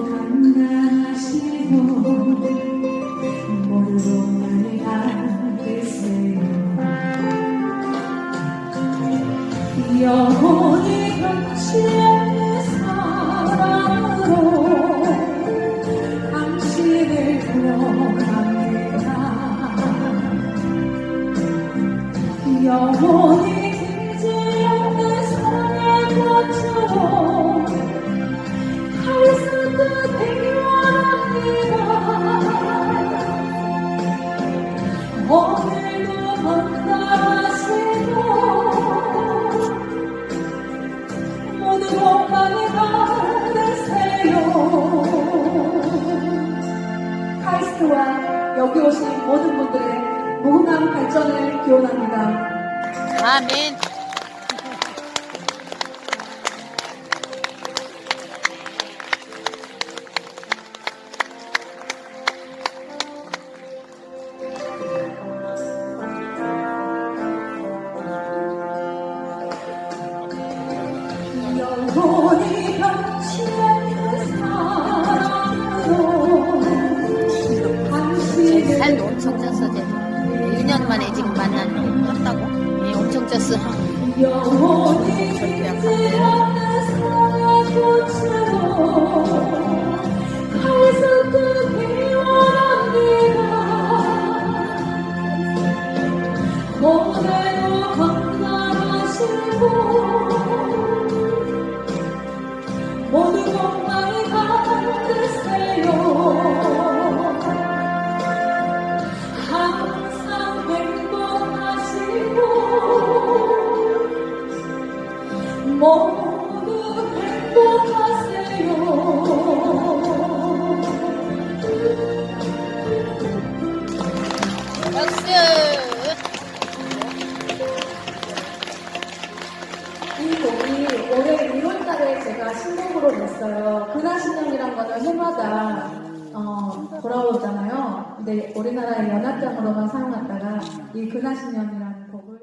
강단하시고 모두 나를 안으세요. 영원히 변치 않는 사랑으로 당신을 구원합니다. 영원히 길지 않는 사랑의 꽃으로 가슴 끝에 원합니다. 오늘도 건강하시고 모두 건강히 받으세요. 카이스트와 여기 오신 모든 분들의 무궁한 발전을 기원합니다. 아멘. 영원히 변치 않는 사랑으로 당신을 살도 엄청 쪘어, 쟤. 2년 만에 지금 만났는데 쪘다고? 예, 엄청 쪘어. 영원히 길지 않는 사랑의 꽃으로 가슴 끝에 원합니다. 오늘도 건강하시고 모두 건강히 받으세요. 항상 행복하시고 모두 행복하세요. 박수! 이 곡이 올해 1월달에 제가 신곡으로 냈어요. 근하신령이란 거는 해마다 돌아오잖아요. 근데 우리나라의 연합장으로만 사용했다가 이 근하신령이라는 곡을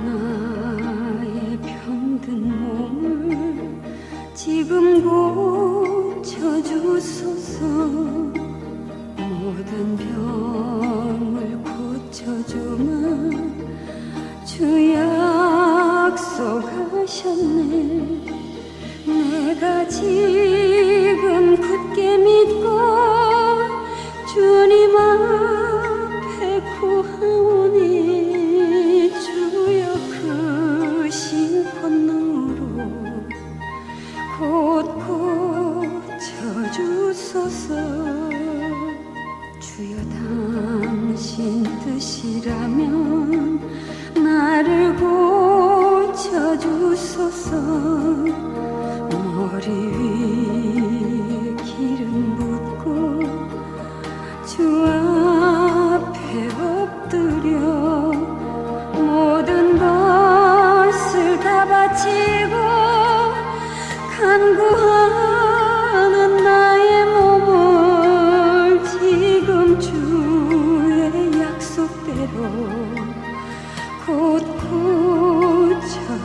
나의 병든 몸을 지금 고쳐주소서. 모든 병을 고쳐주마 주 약속하셨네. 내가 지금 굳게 믿고 주님 앞에 구하오니 주여 크신 권능으로 곧 고쳐주소서. 주여 당신 뜻이라면 나를 고쳐주소서. 머리 위에 기름 붓고 주 앞에 엎드려 모든 것을 다 바치고 간구하는 나의 몸을 지금 주의 약속대로 곧 고쳐주소서.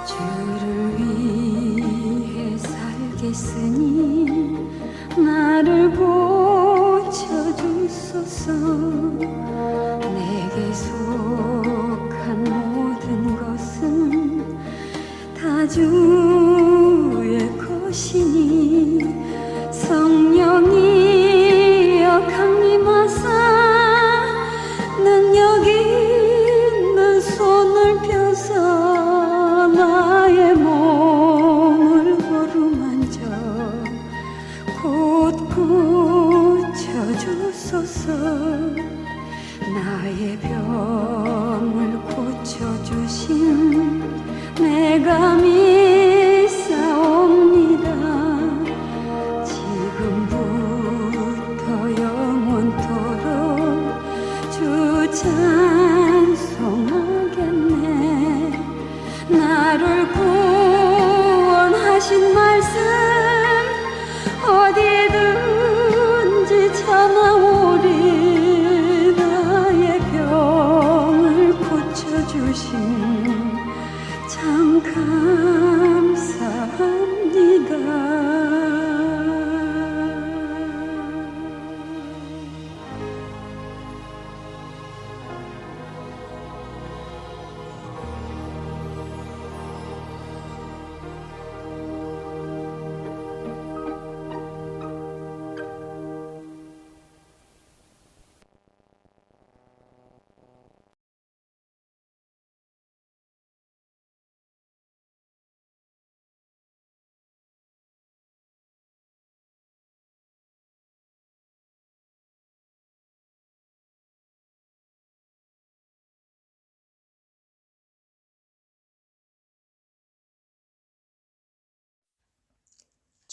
주를 위해 살겠으니 나를 고쳐주소서. 내게 속한 모든 것은 다 주의 것이니 성령이여 강림하사 능력 있는 손을 펴서 나의 몸을 어루만져 곧 고쳐주소서. 나의 병을 고쳐주신 내가 믿사옵니다.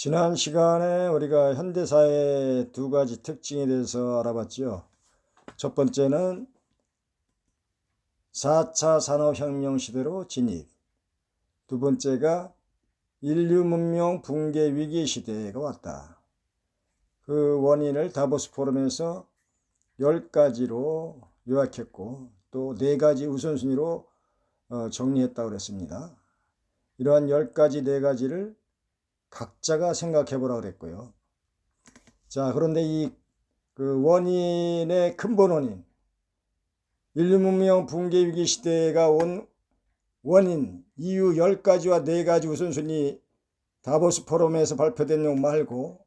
지난 시간에 우리가 현대사의 두 가지 특징에 대해서 알아봤죠. 첫 번째는 4차 산업혁명 시대로 진입. 두 번째가 인류 문명 붕괴 위기 시대가 왔다. 그 원인을 다보스 포럼에서 10가지로 요약했고 또 4가지 우선순위로 정리했다고 그랬습니다. 이러한 10가지, 4가지를 각자가 생각해 보라 그랬고요. 자, 그런데 그 원인의 근본 원인, 인류 문명 붕괴 위기 시대가 온 원인, 이유 10가지와 4가지 우선순위 다보스 포럼에서 발표된 내용 말고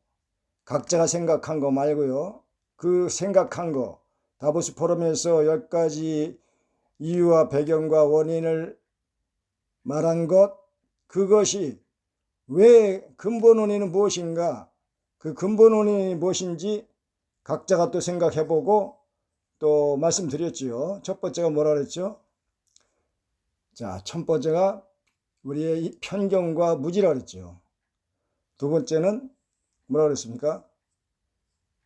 각자가 생각한 거 말고요. 그 생각한 거 다보스 포럼에서 10가지 이유와 배경과 원인을 말한 것, 그것이 왜 근본 원인은 무엇인가, 그 근본 원인이 무엇인지 각자가 또 생각해보고 또 말씀드렸지요. 첫 번째가 뭐라 그랬죠? 자, 첫 번째가 우리의 편견과 무지라 그랬죠. 두 번째는 뭐라 그랬습니까?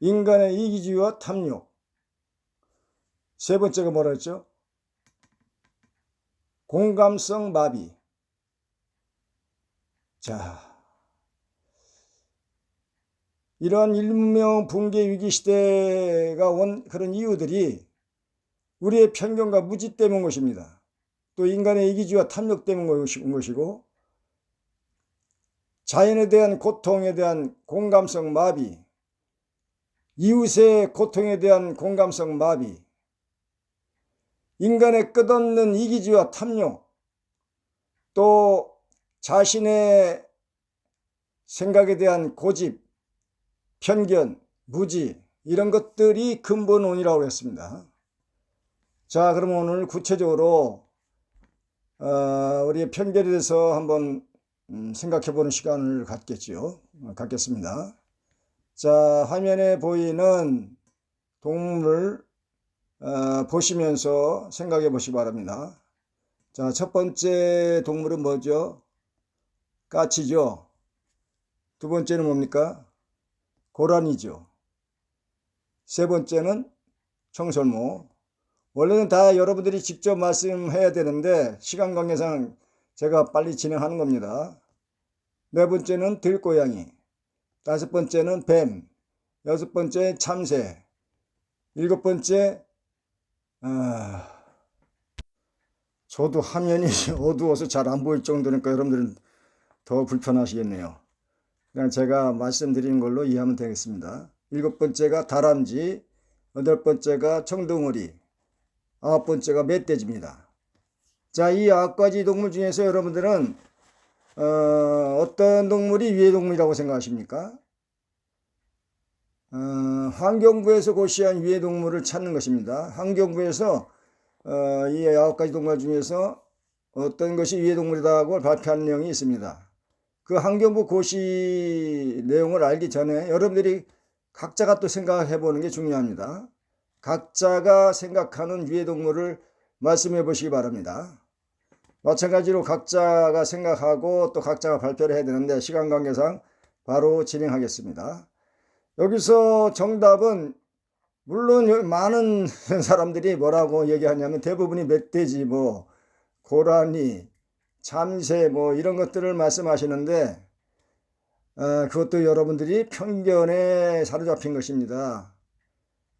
인간의 이기주의와 탐욕. 세 번째가 뭐라 그랬죠? 공감성 마비. 자, 이러한 인류 문명 붕괴 위기 시대가 온 그런 이유들이 우리의 편견과 무지 때문인 것입니다. 또 인간의 이기주의와 탐욕 때문인 것이고, 자연에 대한 고통에 대한 공감성 마비, 이웃의 고통에 대한 공감성 마비, 인간의 끝없는 이기주의와 탐욕, 또 자신의 생각에 대한 고집, 편견, 무지, 이런 것들이 근본 원인이라고 했습니다. 자, 그럼 오늘 구체적으로 우리의 편견에 대해서 한번 생각해보는 시간을 갖겠습니다. 자, 화면에 보이는 동물을 보시면서 생각해 보시기 바랍니다. 자, 첫 번째 동물은 뭐죠? 까치죠. 두 번째는 뭡니까? 고라니죠. 세 번째는 청설모. 원래는 다 여러분들이 직접 말씀해야 되는데 시간 관계상 제가 빨리 진행하는 겁니다. 네 번째는 들고양이, 다섯 번째는 뱀, 여섯 번째 참새, 일곱 번째 저도 화면이 어두워서 잘 안 보일 정도니까 여러분들은 더 불편하시겠네요. 그냥 제가 말씀드리는 걸로 이해하면 되겠습니다. 일곱 번째가 다람쥐, 여덟 번째가 청둥오리, 아홉 번째가 멧돼지입니다. 자, 이 9가지 동물 중에서 여러분들은 어떤 동물이 위해 동물이라고 생각하십니까? 환경부에서 고시한 위해 동물을 찾는 것입니다. 환경부에서 이 9가지 동물 중에서 어떤 것이 위해 동물이라고 발표한 내용이 있습니다. 그 환경부 고시 내용을 알기 전에 여러분들이 각자가 또 생각해 보는 게 중요합니다. 각자가 생각하는 위해 동물을 말씀해 보시기 바랍니다. 마찬가지로 각자가 생각하고 또 각자가 발표를 해야 되는데 시간 관계상 바로 진행하겠습니다. 여기서 정답은 물론 많은 사람들이 뭐라고 얘기하냐면 대부분이 멧돼지, 고라니, 참새 이런 것들을 말씀하시는데 그것도 여러분들이 편견에 사로잡힌 것입니다.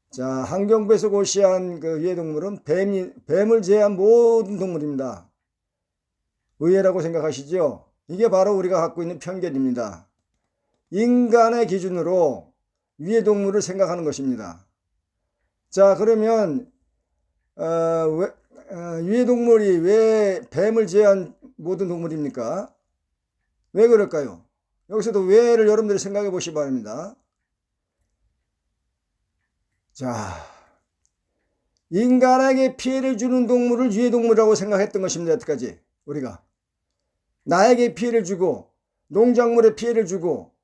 자, 환경부에서 고시한 그 위해 동물은 뱀을 제외한 모든 동물입니다. 의외라고 생각하시죠? 이게 바로 우리가 갖고 있는 편견입니다. 인간의 기준으로 위해 동물을 생각하는 것입니다. 자, 그러면 위해 동물이 왜 뱀을 제외한 모든 동물입니까? 왜 그럴까요? 여기서도 왜를 여러분들이 생각해 보시기 바랍니다. 자, 인간에게 피해를 주는 동물을 위해 동물이라고 생각했던 것입니다. 여태까지 우리가 나에게 피해를 주고 농작물에 피해를 주고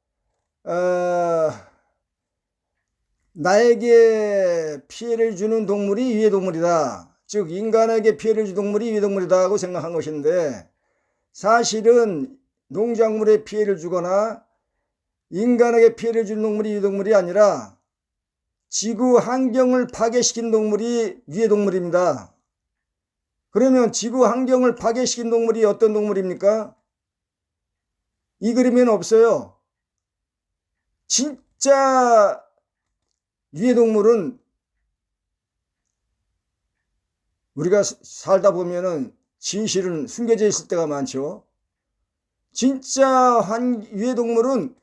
나에게 피해를 주는 동물이 위해 동물이다. 즉 인간에게 피해를 주는 동물이 위해 동물이다 하고 생각한 것인데 사실은 농작물에 피해를 주거나 인간에게 피해를 주는 동물이 유해동물이 아니라 지구 환경을 파괴시킨 동물이 유해동물입니다. 그러면 지구 환경을 파괴시킨 동물이 어떤 동물입니까? 이 그림에는 없어요. 진짜 유해동물은 우리가 살다 보면은 진실은 숨겨져 있을 때가 많죠. 진짜 유해동물은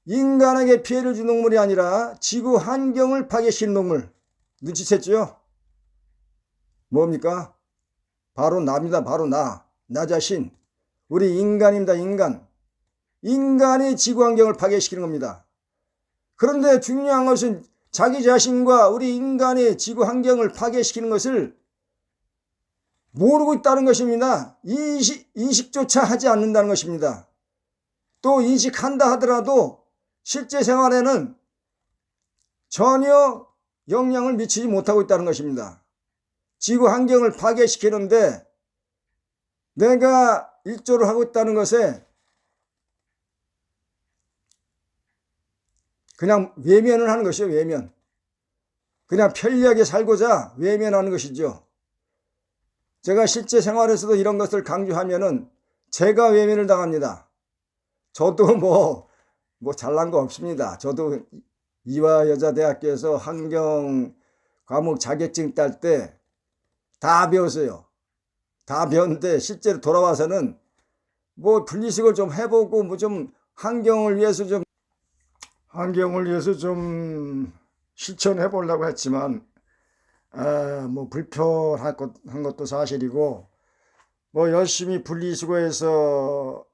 인간에게 피해를 준 동물이 아니라 지구 환경을 파괴시킨 동물. 눈치챘죠? 뭡니까? 바로 나입니다. 바로 나 자신. 우리 인간입니다. 인간이 지구 환경을 파괴시키는 겁니다. 그런데 중요한 것은 자기 자신과 우리 인간이 지구 환경을 파괴시키는 것을 모르고 있다는 것입니다. 인식조차 하지 않는다는 것입니다. 또 인식한다 하더라도 실제 생활에는 전혀 영향을 미치지 못하고 있다는 것입니다. 지구 환경을 파괴시키는데 내가 일조를 하고 있다는 것에 그냥 외면을 하는 것이에요. 외면. 그냥 편리하게 살고자 외면하는 것이죠. 제가 실제 생활에서도 이런 것을 강조하면은 제가 외면을 당합니다. 저도 뭐 잘난 거 없습니다. 저도 이화여자대학교에서 환경 과목 자격증 딸 때 다 배웠어요. 다 배웠는데 실제로 돌아와서는 뭐 분리수거를 좀 해보고 뭐 좀 환경을 위해서 좀 실천해 보려고 했지만 뭐 불편한 것도 사실이고 뭐 열심히 분리수거해서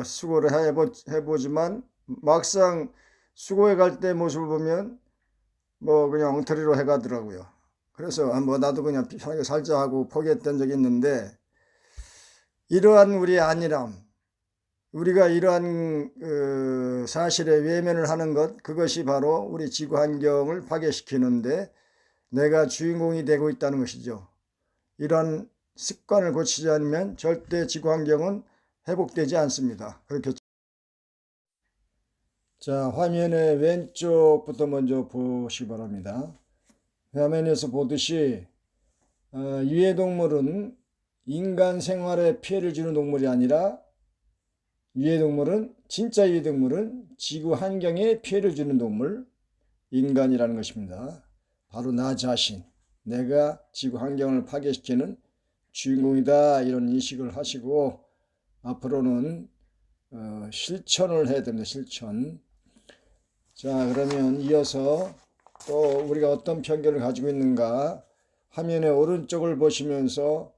수거를 해보지만 막상 수거해 갈 때 모습을 보면 뭐 그냥 엉터리로 해가더라고요. 그래서 뭐 나도 그냥 편하게 살자 하고 포기했던 적이 있는데 이러한 우리의 안일함, 우리가 이러한 사실에 외면을 하는 것, 그것이 바로 우리 지구 환경을 파괴시키는데 내가 주인공이 되고 있다는 것이죠. 이러한 습관을 고치지 않으면 절대 지구 환경은 회복되지 않습니다. 그렇게. 자, 화면의 왼쪽부터 먼저 보시기 바랍니다. 화면에서 보듯이 유해동물은 인간 생활에 피해를 주는 동물이 아니라 진짜 유해동물은 지구 환경에 피해를 주는 동물, 인간이라는 것입니다. 바로 나 자신, 내가 지구 환경을 파괴시키는 주인공이다, 이런 인식을 하시고 앞으로는 실천을 해야 됩니다. 실천. 자, 그러면 이어서 또 우리가 어떤 편견을 가지고 있는가 화면의 오른쪽을 보시면서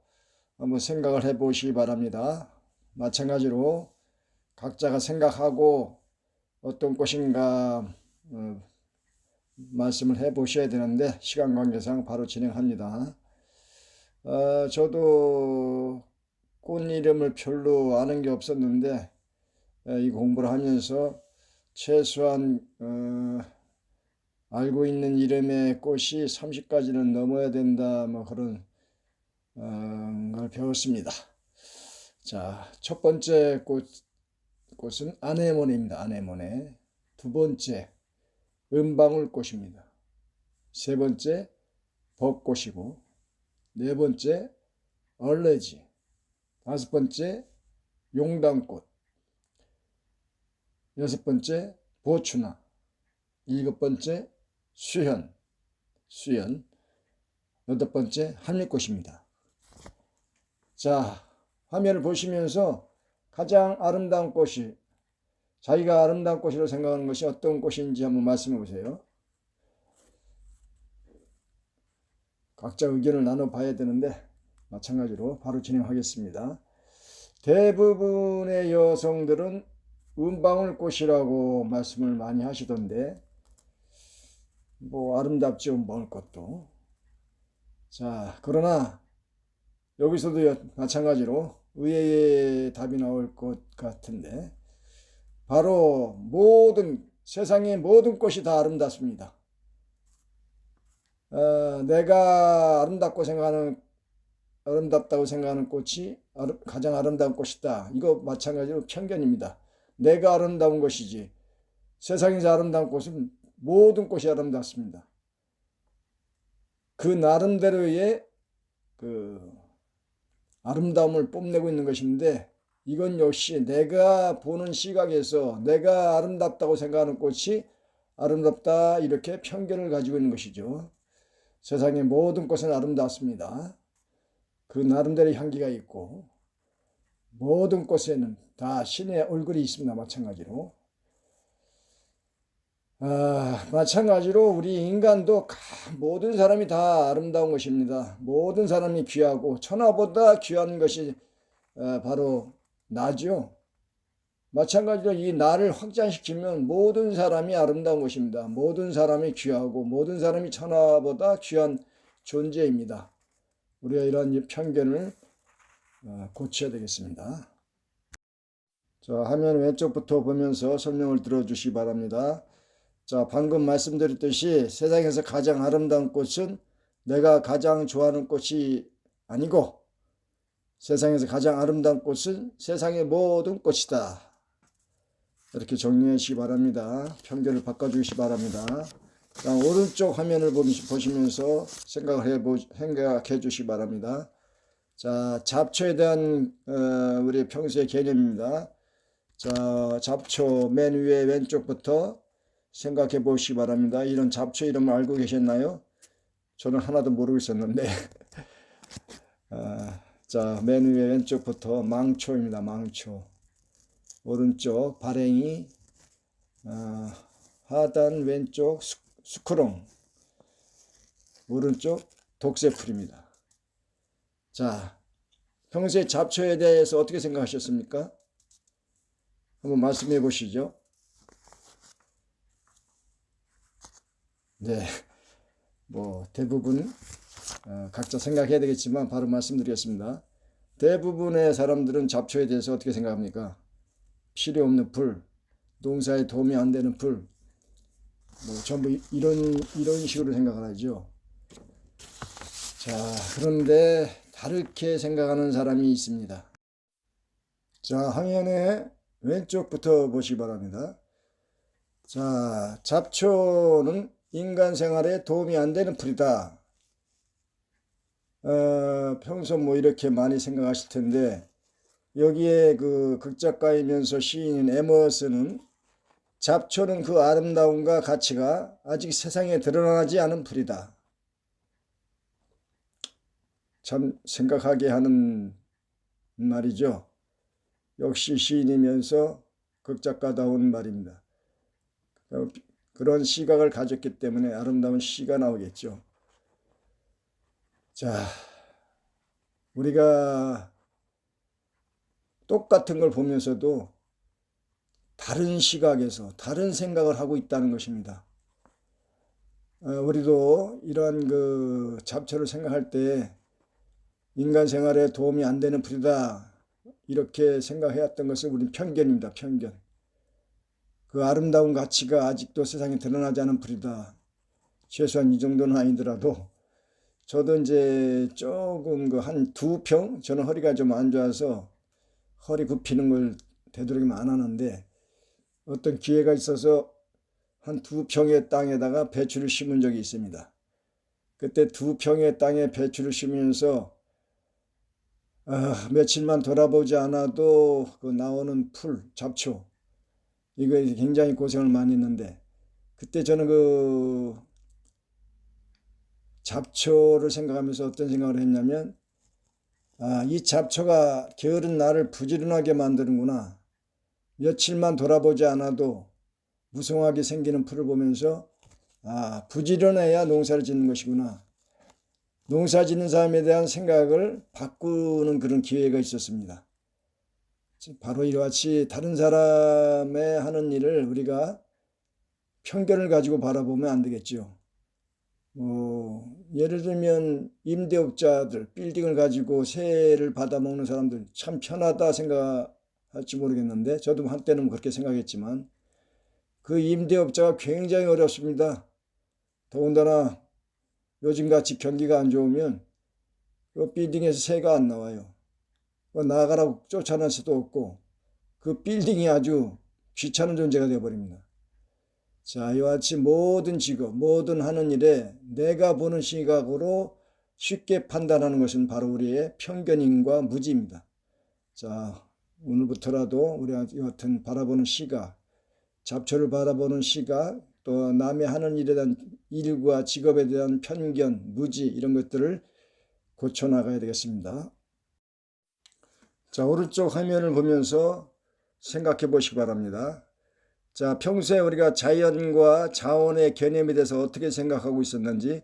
한번 생각을 해 보시기 바랍니다. 마찬가지로 각자가 생각하고 어떤 것인가 말씀을 해 보셔야 되는데 시간 관계상 바로 진행합니다. 저도 꽃 이름을 별로 아는 게 없었는데 이 공부를 하면서 최소한 알고 있는 이름의 꽃이 30가지는 넘어야 된다, 뭐 그런 걸 배웠습니다. 자, 첫 번째 꽃은 아네모네입니다. 아네모네. 두 번째 은방울꽃입니다. 세 번째 벚꽃이고, 네 번째 얼레지, 다섯 번째 용당꽃, 여섯 번째 보추나, 일곱 번째 수현, 여덟 번째 한미꽃입니다. 자, 화면을 보시면서 가장 아름다운 꽃이, 자기가 아름다운 꽃이라고 생각하는 것이 어떤 꽃인지 한번 말씀해 보세요. 각자 의견을 나눠봐야 되는데 마찬가지로 바로 진행하겠습니다. 대부분의 여성들은 은방울꽃이라고 말씀을 많이 하시던데 뭐 아름답죠, 은방울꽃도. 자, 그러나 여기서도 마찬가지로 의외의 답이 나올 것 같은데 바로 세상의 모든 꽃이 다 아름답습니다. 내가 아름답다고 생각하는 꽃이 가장 아름다운 꽃이다. 이거 마찬가지로 편견입니다. 내가 아름다운 것이지 세상에서 아름다운 꽃은 모든 꽃이 아름답습니다. 그 나름대로의 그 아름다움을 뽐내고 있는 것인데, 이건 역시 내가 보는 시각에서 내가 아름답다고 생각하는 꽃이 아름답다, 이렇게 편견을 가지고 있는 것이죠. 세상의 모든 꽃은 아름답습니다. 그 나름대로 향기가 있고 모든 꽃에는 다 신의 얼굴이 있습니다. 마찬가지로. 마찬가지로 우리 인간도 모든 사람이 다 아름다운 것입니다. 모든 사람이 귀하고 천하보다 귀한 것이 바로 나죠. 마찬가지로 이 나를 확장시키면 모든 사람이 아름다운 것입니다. 모든 사람이 귀하고 모든 사람이 천하보다 귀한 존재입니다. 우리가 이러한 편견을 고쳐야 되겠습니다. 자, 화면 왼쪽부터 보면서 설명을 들어주시기 바랍니다. 자, 방금 말씀드렸듯이 세상에서 가장 아름다운 꽃은 내가 가장 좋아하는 꽃이 아니고, 세상에서 가장 아름다운 꽃은 세상의 모든 꽃이다. 이렇게 정리해 주시기 바랍니다. 편견을 바꿔주시기 바랍니다. 자, 오른쪽 화면을 보시면서 생각해 주시기 바랍니다. 자, 잡초에 대한 우리 평소의 개념입니다. 자, 잡초 맨 위에 왼쪽부터 생각해 보시기 바랍니다. 이런 잡초 이름을 알고 계셨나요? 저는 하나도 모르고 있었는데 자, 맨 위에 왼쪽부터 망초입니다. 망초. 오른쪽 발행이, 하단 왼쪽 수크롱, 오른쪽 독새풀입니다. 자, 평소에 잡초에 대해서 어떻게 생각하셨습니까? 한번 말씀해 보시죠. 네, 뭐 대부분 각자 생각해야 되겠지만 바로 말씀드리겠습니다. 대부분의 사람들은 잡초에 대해서 어떻게 생각합니까? 필요 없는 풀, 농사에 도움이 안 되는 풀, 뭐 전부 이런 식으로 생각을 하죠. 자, 그런데 다르게 생각하는 사람이 있습니다. 자, 화면에 왼쪽부터 보시기 바랍니다. 자, 잡초는 인간 생활에 도움이 안 되는 풀이다. 평소 뭐 이렇게 많이 생각하실 텐데, 여기에 그 극작가이면서 시인인 에머슨은 잡초는 그 아름다움과 가치가 아직 세상에 드러나지 않은 풀이다. 참 생각하게 하는 말이죠. 역시 시인이면서 극작가다운 말입니다. 그런 시각을 가졌기 때문에 아름다운 시가 나오겠죠. 자, 우리가 똑같은 걸 보면서도 다른 시각에서 다른 생각을 하고 있다는 것입니다. 우리도 이러한 그 잡초를 생각할 때 인간 생활에 도움이 안 되는 풀이다, 이렇게 생각해왔던 것은 우리 편견입니다. 편견. 그 아름다운 가치가 아직도 세상에 드러나지 않은 풀이다. 최소한 이 정도는 아니더라도 저도 이제 조금 그 한 2평, 저는 허리가 좀 안 좋아서 허리 굽히는 걸 되도록이면 안 하는데, 어떤 기회가 있어서 한 2평의 땅에다가 배추를 심은 적이 있습니다. 그때 2평의 땅에 배추를 심으면서 며칠만 돌아보지 않아도 그 나오는 풀, 잡초, 이거 굉장히 고생을 많이 했는데, 그때 저는 그 잡초를 생각하면서 어떤 생각을 했냐면, 이 잡초가 게으른 나를 부지런하게 만드는구나. 며칠만 돌아보지 않아도 무성하게 생기는 풀을 보면서 부지런해야 농사를 짓는 것이구나. 농사 짓는 사람에 대한 생각을 바꾸는 그런 기회가 있었습니다. 바로 이와 같이 다른 사람의 하는 일을 우리가 편견을 가지고 바라보면 안 되겠죠. 예를 들면 임대업자들, 빌딩을 가지고 세를 받아먹는 사람들 참 편하다 생각할지 모르겠는데, 저도 한때는 그렇게 생각했지만 그 임대업자가 굉장히 어렵습니다. 더군다나 요즘같이 경기가 안 좋으면 그 빌딩에서 세가 안 나와요. 나가라고 쫓아낼 수도 없고 그 빌딩이 아주 귀찮은 존재가 되어버립니다. 자, 이와 같이 모든 직업, 모든 하는 일에 내가 보는 시각으로 쉽게 판단하는 것은 바로 우리의 편견임과 무지입니다. 자, 오늘부터라도 우리가 이 같은 바라보는 시각, 잡초를 바라보는 시각, 또 남의 하는 일에 대한 일과 직업에 대한 편견, 무지 이런 것들을 고쳐나가야 되겠습니다. 자, 오른쪽 화면을 보면서 생각해 보시기 바랍니다. 자, 평소에 우리가 자연과 자원의 개념에 대해서 어떻게 생각하고 있었는지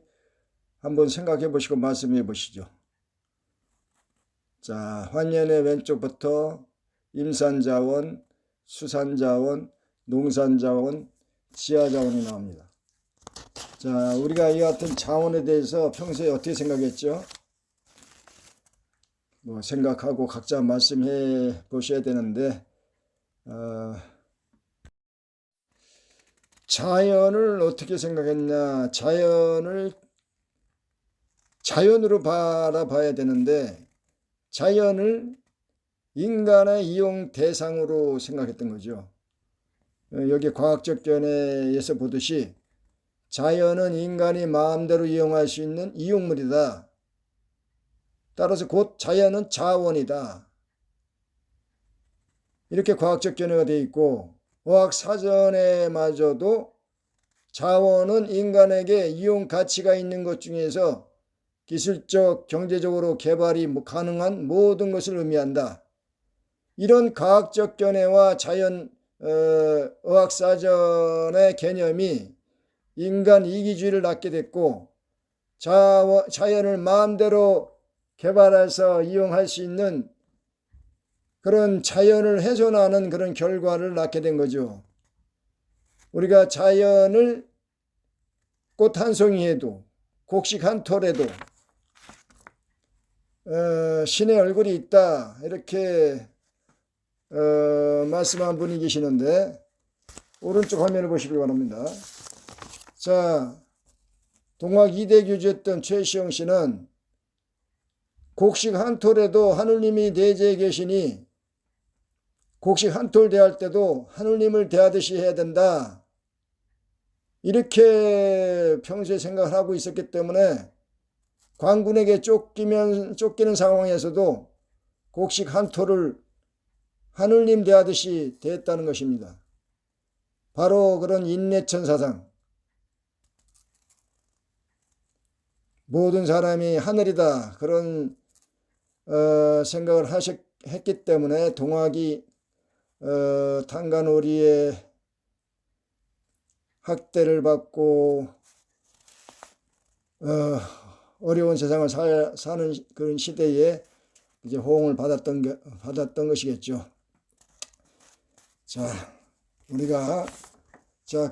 한번 생각해 보시고 말씀해 보시죠. 자, 화면의 왼쪽부터 임산자원, 수산자원, 농산자원, 지하자원이 나옵니다. 자, 우리가 이 같은 자원에 대해서 평소에 어떻게 생각했죠? 뭐 생각하고 각자 말씀해 보셔야 되는데 자연을 어떻게 생각했냐? 자연으로 바라봐야 되는데 자연을 인간의 이용 대상으로 생각했던 거죠. 여기 과학적 견해에서 보듯이 자연은 인간이 마음대로 이용할 수 있는 이용물이다. 따라서 곧 자연은 자원이다. 이렇게 과학적 견해가 되어 있고 어학사전에마저도 자원은 인간에게 이용 가치가 있는 것 중에서 기술적, 경제적으로 개발이 가능한 모든 것을 의미한다. 이런 과학적 견해와 어학사전의 개념이 인간 이기주의를 낳게 됐고 자연을 마음대로 개발해서 이용할 수 있는 그런 자연을 훼손하는 그런 결과를 낳게 된 거죠. 우리가 자연을 꽃 한 송이에도 곡식 한 톨에도 신의 얼굴이 있다 이렇게 말씀한 분이 계시는데 오른쪽 화면을 보시기 바랍니다. 자, 동학 2대 교주였던 최시영 씨는 곡식 한 톨에도 하느님이 내재해 계시니 곡식 한 톨 대할 때도 하느님을 대하듯이 해야 된다. 이렇게 평소에 생각을 하고 있었기 때문에 관군에게 쫓기는 상황에서도 곡식 한 톨을 하느님 대하듯이 대했다는 것입니다. 바로 그런 인내천 사상. 모든 사람이 하늘이다. 그런 생각을 했기 때문에 동학이 탄간오리의 학대를 받고 어려운 세상을 사는 그런 시대에 이제 호응을 받았던 것이겠죠. 자, 우리가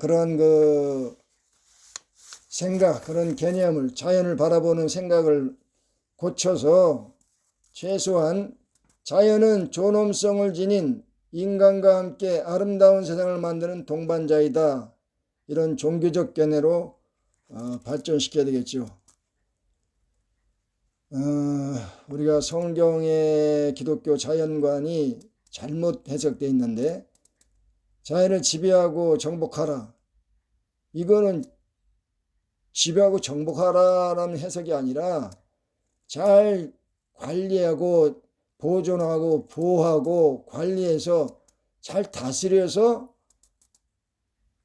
그런 생각, 그런 개념을 자연을 바라보는 생각을 고쳐서 최소한 자연은 존엄성을 지닌 인간과 함께 아름다운 세상을 만드는 동반자이다. 이런 종교적 견해로 발전시켜야 되겠죠. 우리가 성경의 기독교 자연관이 잘못 해석되어 있는데 자연을 지배하고 정복하라. 이거는 지배하고 정복하라는 해석이 아니라 잘 관리하고 보존하고 보호하고 관리해서 잘 다스려서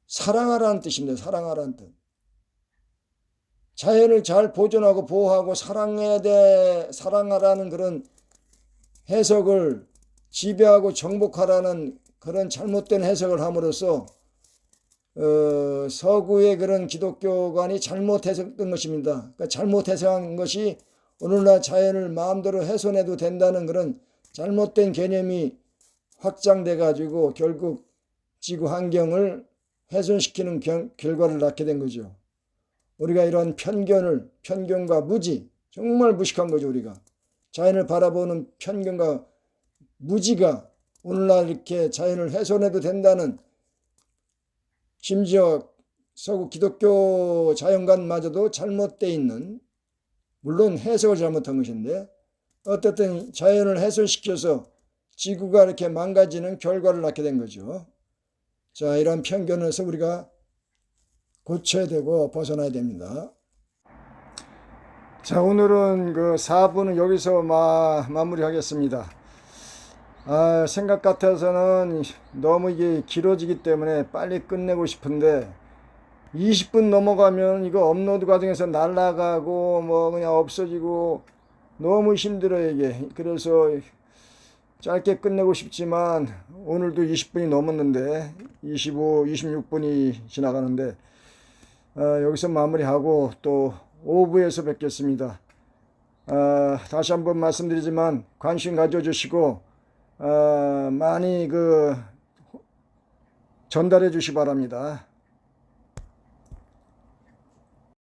사랑하라는 뜻입니다. 사랑하라는 뜻. 자연을 잘 보존하고 보호하고 사랑하라는 그런 해석을 지배하고 정복하라는 그런 잘못된 해석을 함으로써 서구의 그런 기독교관이 잘못 해석된 것입니다. 그러니까 잘못 해석한 것이 오늘날 자연을 마음대로 훼손해도 된다는 그런 잘못된 개념이 확장돼 가지고 결국 지구 환경을 훼손시키는 결과를 낳게 된 거죠. 우리가 이런 편견과 무지, 정말 무식한 거죠. 우리가 자연을 바라보는 편견과 무지가 오늘날 이렇게 자연을 훼손해도 된다는, 심지어 서구 기독교 자연관마저도 잘못되어 있는, 물론 해석을 잘못한 것인데 어쨌든 자연을 훼손시켜서 지구가 이렇게 망가지는 결과를 낳게 된 거죠. 자, 이런 편견에서 우리가 고쳐야 되고 벗어나야 됩니다. 자, 오늘은 그 4부는 여기서 마무리하겠습니다. 생각 같아서는 너무 이게 길어지기 때문에 빨리 끝내고 싶은데 20분 넘어가면 이거 업로드 과정에서 날아가고 뭐 그냥 없어지고 너무 힘들어요 이게. 그래서 짧게 끝내고 싶지만 오늘도 20분이 넘었는데 26분이 지나가는데 여기서 마무리하고 또 5부에서 뵙겠습니다. 다시 한번 말씀드리지만 관심 가져주시고 많이 전달해 주시 바랍니다.